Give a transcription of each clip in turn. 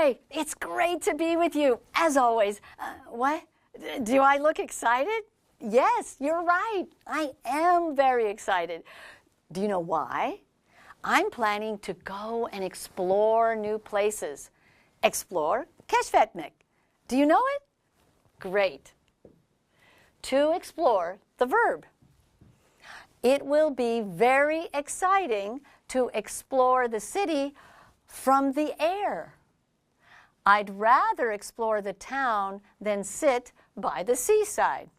Hi, it's great to be with you, as always. What? Do I look excited? Yes, you're right. I am very excited. Do you know why? I'm planning to go and explore new places. Explore, keşfetmek. Do you know it? Great. To explore, the verb. It will be very exciting to explore the city from the air. I'd rather explore the town than sit by the seaside.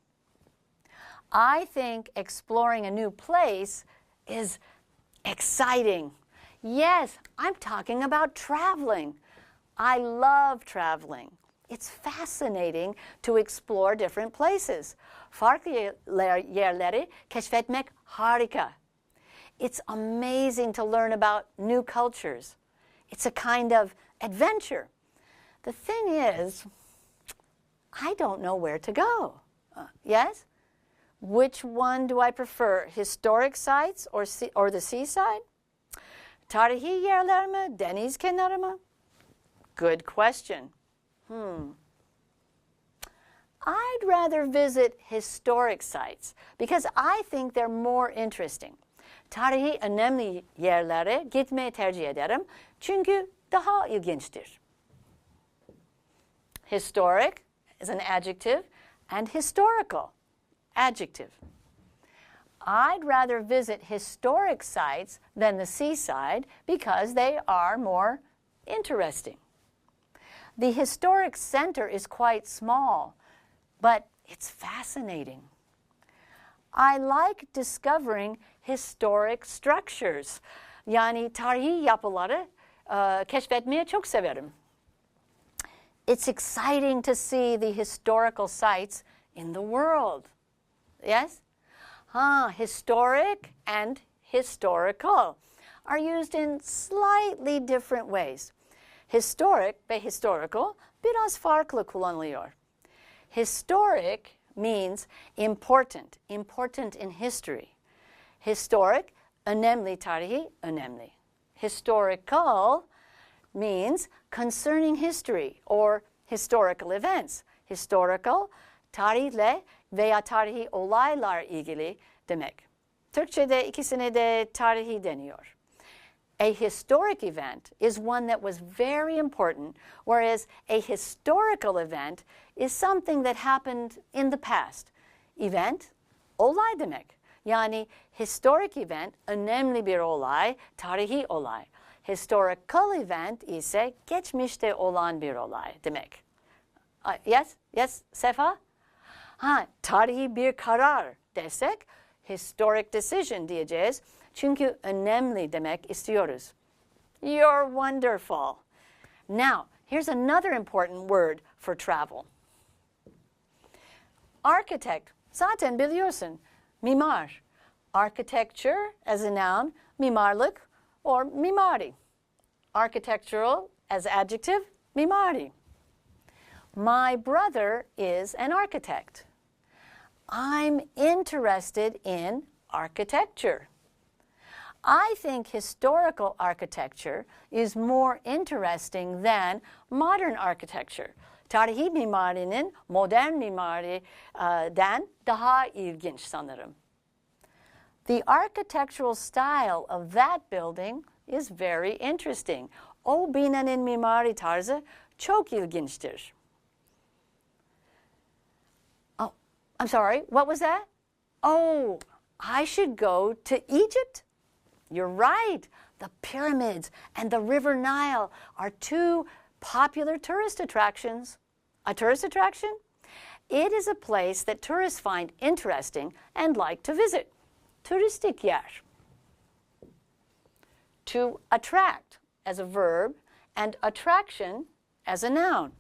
I think exploring a new place is exciting. Yes, I'm talking about traveling. I love traveling. It's fascinating to explore different places. Farklı yerleri keşfetmek harika. It's amazing to learn about new cultures. It's a kind of adventure. The thing is, I don't know where to go. Yes? Which one do I prefer? Historic sites or the seaside? Tarihi yerler mi? Deniz kenarı mı? Good question. I'd rather visit historic sites because I think they're more interesting. Tarihi önemli yerlere gitmeyi tercih ederim çünkü daha ilginçtir. Historic is an adjective and historical, adjective. I'd rather visit historic sites than the seaside because they are more interesting. The historic center is quite small, but it's fascinating. I like discovering historic structures. Yani tarihi yapıları keşfetmeyi çok severim. It's exciting to see the historical sites in the world. Yes? Historic and historical are used in slightly different ways. Historic ve historical biraz farklı kullanılıyor. Historic means important, important in history. Historic, önemli tarihi, önemli. Historical means concerning history or historical events. Historical, tarihle veya tarihi olaylar ilgili demek. Türkçe'de ikisine de tarihi deniyor. A historic event is one that was very important, whereas a historical event is something that happened in the past. Event, olay demek. Yani historic event, önemli bir olay, tarihi olay. Historical event ise geçmişte olan bir olay demek. Yes, Sefa? Tarihi bir karar desek, historic decision diyeceğiz. Çünkü önemli demek istiyoruz. You're wonderful. Now, here's another important word for travel. Architect, zaten biliyorsun, mimar. Architecture as a noun, mimarlık or mimari. Architectural as adjective, mimari. My brother is an architect. I'm interested in architecture. I think historical architecture is more interesting than modern architecture. Tarihi mimarinin modern mimariden daha ilginç sanırım. The architectural style of that building is very interesting. O binanın mimari tarzı çok ilginçtir. Oh, I'm sorry, what was that? Oh, I should go to Egypt? You're right. The pyramids and the River Nile are two popular tourist attractions. A tourist attraction? It is a place that tourists find interesting and like to visit. Turistik yer. To attract as a verb and attraction as a noun.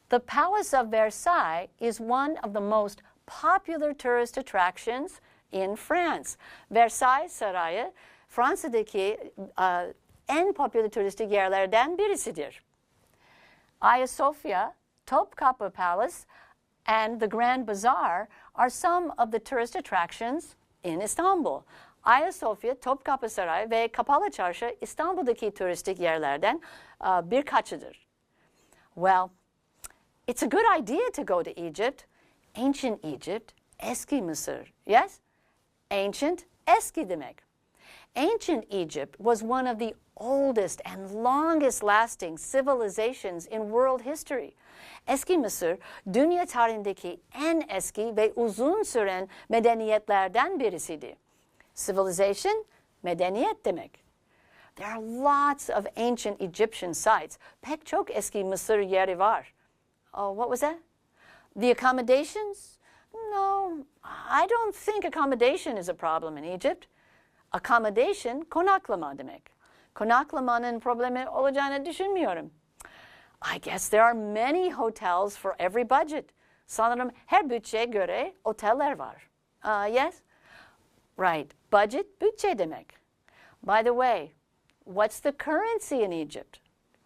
The Palace of Versailles is one of the most popular tourist attractions in France. Versailles Sarayı Fransa'daki en popüler turistik yerlerden birisidir. Ayasofya, Topkapı Palace, and the Grand Bazaar are some of the tourist attractions in Istanbul. Ayasofya, Topkapı Sarayı ve Kapalı Çarşı İstanbul'daki turistik yerlerden birkaçıdır. Well, it's a good idea to go to Egypt. Ancient Egypt, eski Mısır. Yes? Ancient, eski demek. Ancient Egypt was one of the oldest and longest-lasting civilizations in world history. Eski Mısır, dünya tarihindeki en eski ve uzun süren medeniyetlerden birisiydi. Civilization, medeniyet demek. There are lots of ancient Egyptian sites. Pek çok eski Mısır yeri var. Oh, what was that? The accommodations? No, I don't think accommodation is a problem in Egypt. Accommodation, konaklama demek. Konaklamanın problemi olacağını düşünmüyorum. I guess there are many hotels for every budget. Sanırım her bütçeye göre oteller var. Yes? Right. Budget, bütçe demek. By the way, what's the currency in Egypt?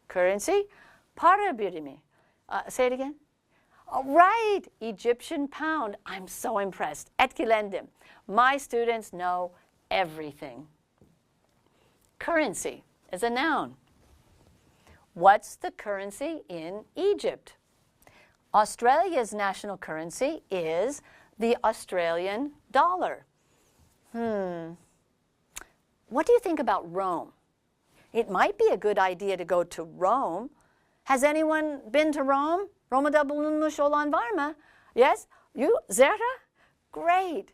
Currency, para birimi. Say it again. Oh, right, Egyptian pound. I'm so impressed. Etkilendim. My students know everything. Currency is a noun. What's the currency in Egypt? Australia's national currency is the Australian dollar. What do you think about Rome? It might be a good idea to go to Rome. Has anyone been to Rome? Roma'da bulunmuş olan var mı? Yes? You, Zehra? Great.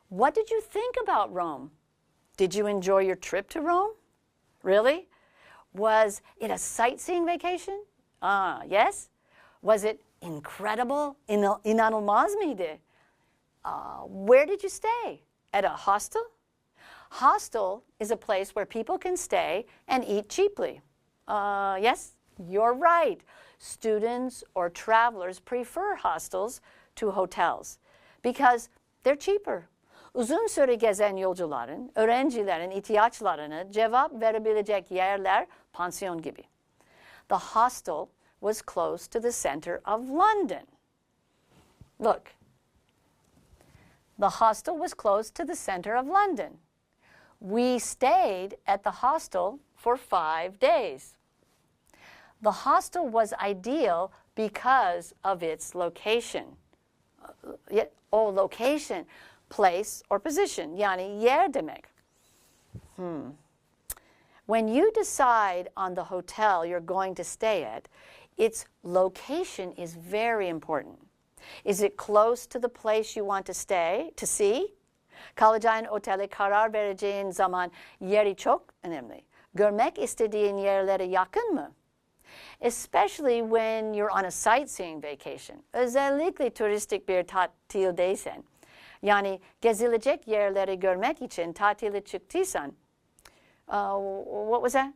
What did you think about Rome? Did you enjoy your trip to Rome? Really? Was it a sightseeing vacation? Yes? Was it incredible? İnanılmaz mıydı? Where did you stay? At a hostel? Hostel is a place where people can stay and eat cheaply. Yes, you're right. Students or travelers prefer hostels to hotels because they're cheaper. Uzun süre gezen yolcuların, öğrencilerin ihtiyaçlarına cevap verebilecek yerler pansiyon gibi. The hostel was close to the center of London. Look, the hostel was close to the center of London. We stayed at the hostel for 5 days. The hostel was ideal because of its location. Location, place or position, yani yer demek. When you decide on the hotel you're going to stay at, its location is very important. Is it close to the place you want to stay, to see? Kalacağın otele karar vereceğin zaman yeri çok önemli. Görmek istediğin yerlere yakın mı? Especially when you're on a sightseeing vacation. Özellikle turistik bir tatildeysen. Yani gezilecek yerleri görmek için tatile çıktıysan. What was that?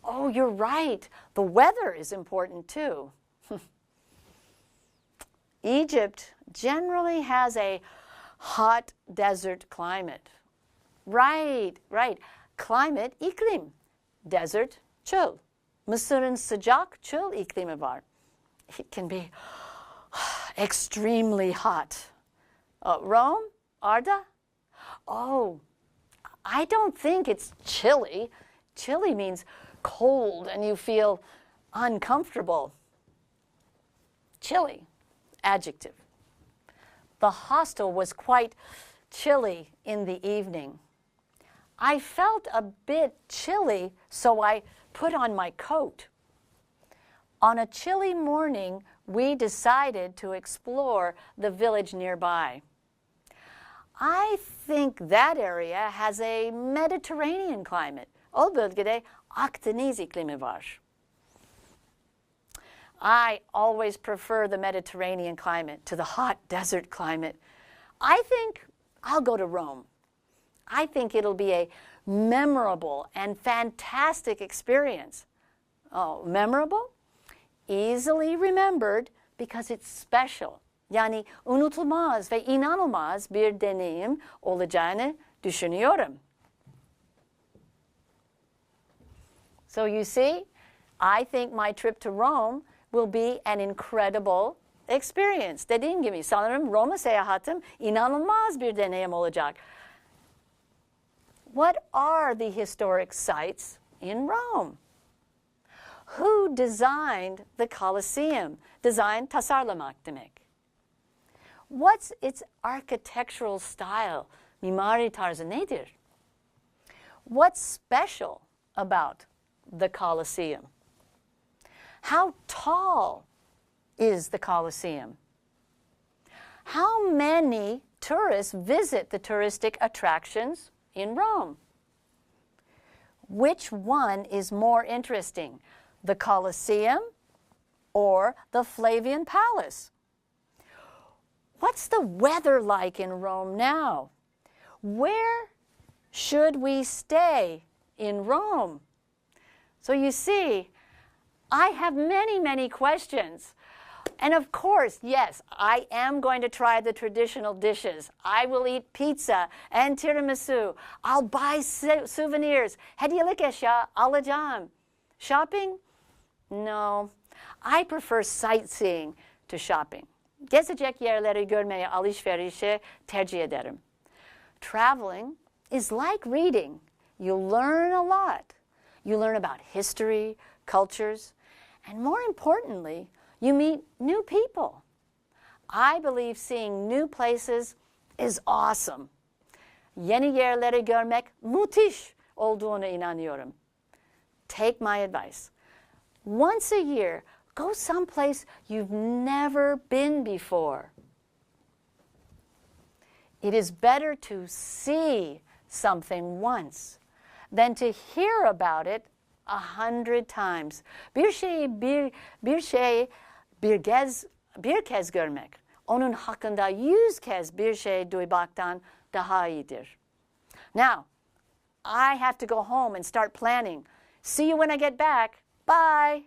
Oh, you're right. The weather is important too. Egypt generally has a hot desert climate. Right. Climate, iklim. Desert, çöl. Mısır'ın sıcak çöl iklimi var. It can be extremely hot. Rome, Arda? Oh, I don't think it's chilly. Chilly means cold and you feel uncomfortable. Chilly, adjective. The hostel was quite chilly in the evening. I felt a bit chilly, so I put on my coat. On a chilly morning, we decided to explore the village nearby. I think that area has a Mediterranean climate. O bölgede Akdeniz iklimi var. I always prefer the Mediterranean climate to the hot desert climate. I think I'll go to Rome. I think it'll be a memorable and fantastic experience. Oh, memorable? Easily remembered because it's special. Yani unutulmaz ve inanılmaz bir deneyim olacağını düşünüyorum. So you see, I think my trip to Rome will be an incredible experience. Dediğim gibi sanırım Roma seyahatim inanılmaz bir deneyim olacak. What are the historic sites in Rome? Who designed the Colosseum? Design, tasarlamak demek. What's its architectural style? Mimari tarzı nedir? What's special about the Colosseum? How tall is the Colosseum? How many tourists visit the touristic attractions in Rome? Which one is more interesting, the Colosseum or the Flavian Palace? What's the weather like in Rome now? Where should we stay in Rome? So you see, I have many, many questions. And of course, yes, I am going to try the traditional dishes. I will eat pizza and tiramisu. I'll buy souvenirs. Hediyelik eşya alacağım. Shopping? No. I prefer sightseeing to shopping. Gezecek yerleri görmeye, alışverişe tercih ederim. Traveling is like reading. You learn a lot. You learn about history, cultures, and more importantly, you meet new people. I believe seeing new places is awesome. Yeni yerleri görmek müthiş olduğuna inanıyorum. Take my advice. Once a year, go someplace you've never been before. It is better to see something once than to hear about it 100 times. Bir kez görmek, onun hakkında 100 kez bir şey duymaktan daha iyidir. Now, I have to go home and start planning. See you when I get back. Bye.